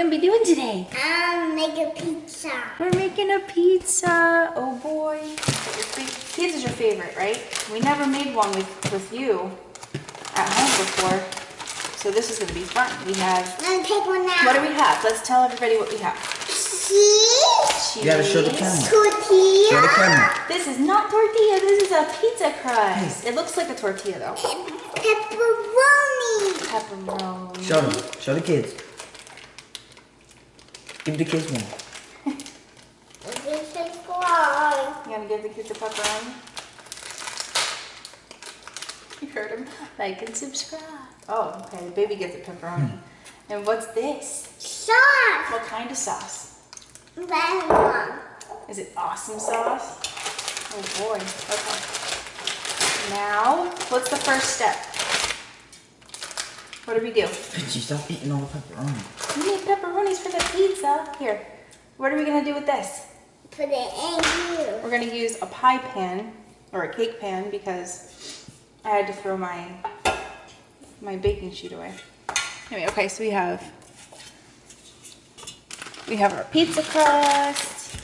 gonna be doing today? Make a pizza. We're making a pizza. Oh boy. Pizza's your favorite, right? We never made one with you at home before. So this is gonna be fun. We have. I'm gonna take one now. What do we have? Let's tell everybody what we have. Cheese. You gotta show the camera. Tortilla. Show the camera. This is not tortilla. This is a pizza crust. It looks like a tortilla though. Pepperoni. Pepperoni. Show them. Show the kids. Give the kids one. You gonna give the kids a pepperoni? You heard him. Like and subscribe. Oh, okay. The baby gets a pepperoni. And what's this? Sauce. What kind of sauce? Lemon. Is it awesome sauce? Oh boy. Okay. Now, what's the first step? What do we do? Richi, stop eating all the pepperoni. We need pepperonis for the pizza. Here. What are we gonna do with this? Put it in here. We're gonna use a pie pan or a cake pan because I had to throw my baking sheet away. Anyway, okay, so we have our pizza crust.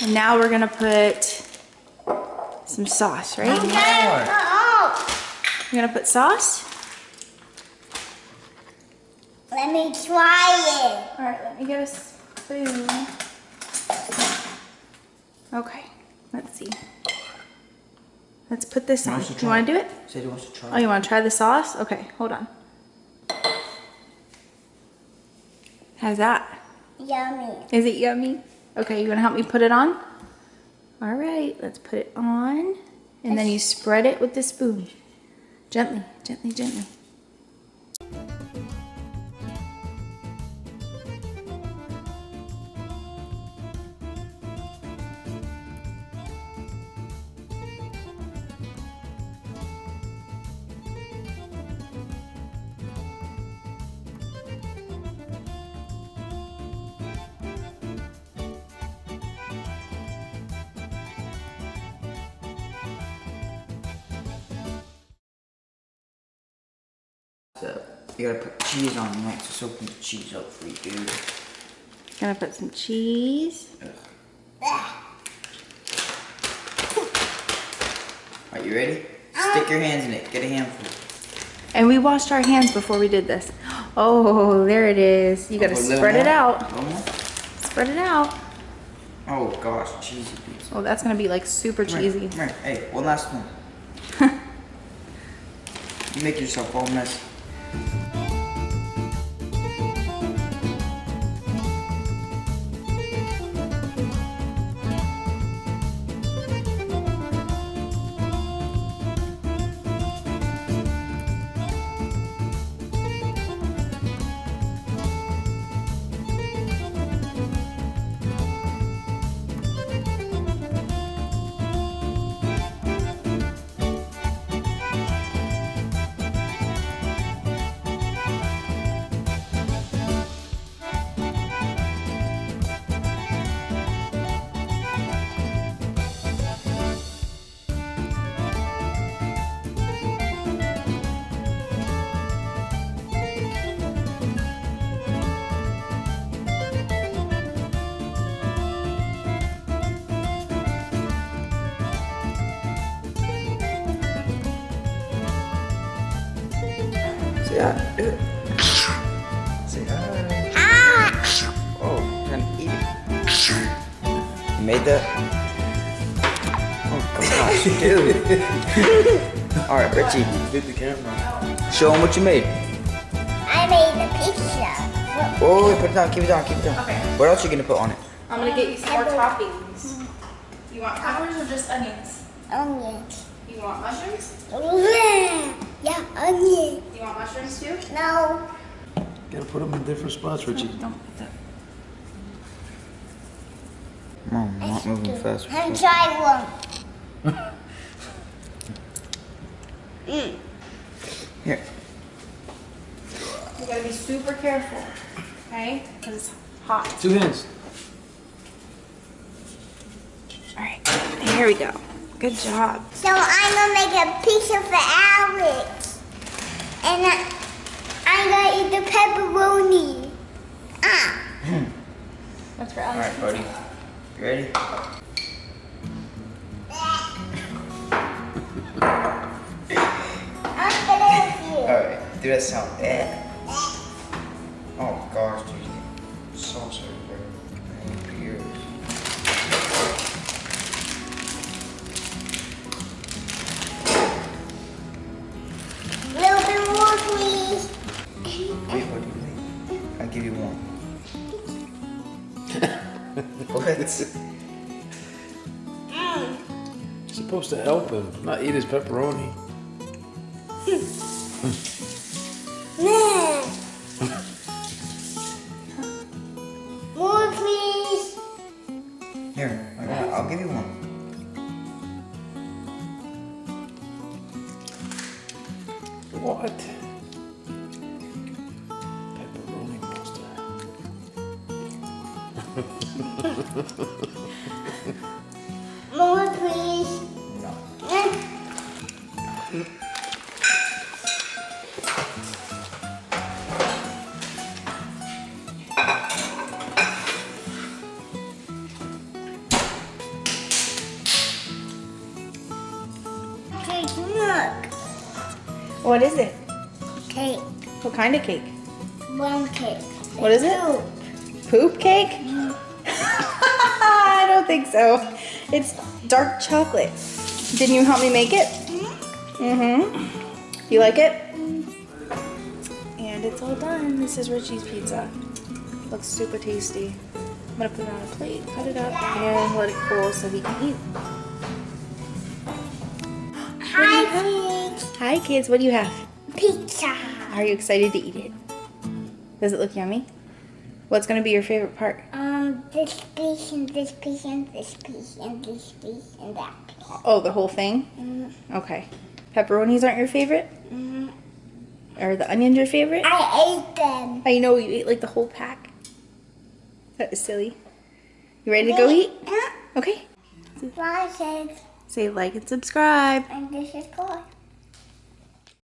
And now we're gonna put some sauce, right? You're gonna put sauce? Let me try it. All right, let me get a spoon. Okay, let's see. Let's put this on. You wanna do it? Say he wants to try. Oh, you wanna try the sauce? Okay, hold on. How's that? Yummy. Is it yummy? Okay, you wanna help me put it on? All right, let's put it on. And then you spread it with the spoon. Gently, gently, gently. So, you gotta put cheese on next, so open the cheese up for you, dude. Gonna put some cheese. Are you ready? Stick your hands in it. Get a handful. And we washed our hands before we did this. Oh, there it is. You gotta spread it out. Spread it out. Oh gosh, cheesy pizza. Oh, that's gonna be like super cheesy. Come here. Hey, one last one. You make yourself all messy. Say hi. Do it. Say hi. Oh, you're gonna eat it. You made that? Oh gosh, dude. All right, Richi. Hit the camera. Show them what you made. I made a pizza. Oh, put it down. Keep it down. Keep it down. Okay. What else are you gonna put on it? I'm gonna get you some more toppings. You want peppers or just onions? Onions. You want mushrooms? Yeah, onion. You want mushrooms too? No. Gotta put them in different spots, Richi. Don't put that. Mom, I'm not moving fast. Let me try one. Here. You gotta be super careful, okay? Because it's hot. 2 hands. All right, here we go. Good job. So I'm gonna make a pizza for Alex. And I I'm gonna eat the pepperoni. Ah. That's for All Alex. right, buddy. You ready? I'm gonna help you. All right. Do that sound. Eh. Oh gosh, dude. Sauce everywhere. Oh, ears. A little bit more, please. Wait, buddy. Wait. I'll give you one. What? Mm. You're supposed to help him, not eat his pepperoni. Yeah. More, please. Here, I'll give you one. What? Pepperoni monster. More, please. No. Cake, look. What is it? Cake. What kind of cake? One cake. What is it? Poop cake? I don't think so. It's dark chocolate. Didn't you help me make it? Mm-hmm. You like it? And it's all done. This is Richie's pizza. Looks super tasty. I'm gonna put it on a plate, cut it up, and let it cool so he can eat. Hi, kids. Hi kids, what do you have? Pizza. Are you excited to eat it? Does it look yummy? What's gonna be your favorite part? This piece and this piece and this piece and this piece and that piece. Oh, the whole thing? Okay. Pepperonis aren't your favorite? Are the onions your favorite? I ate them. I know you ate like the whole pack. That is silly. You ready to go eat? Okay. Bye, kids. Say like and subscribe. And this is good.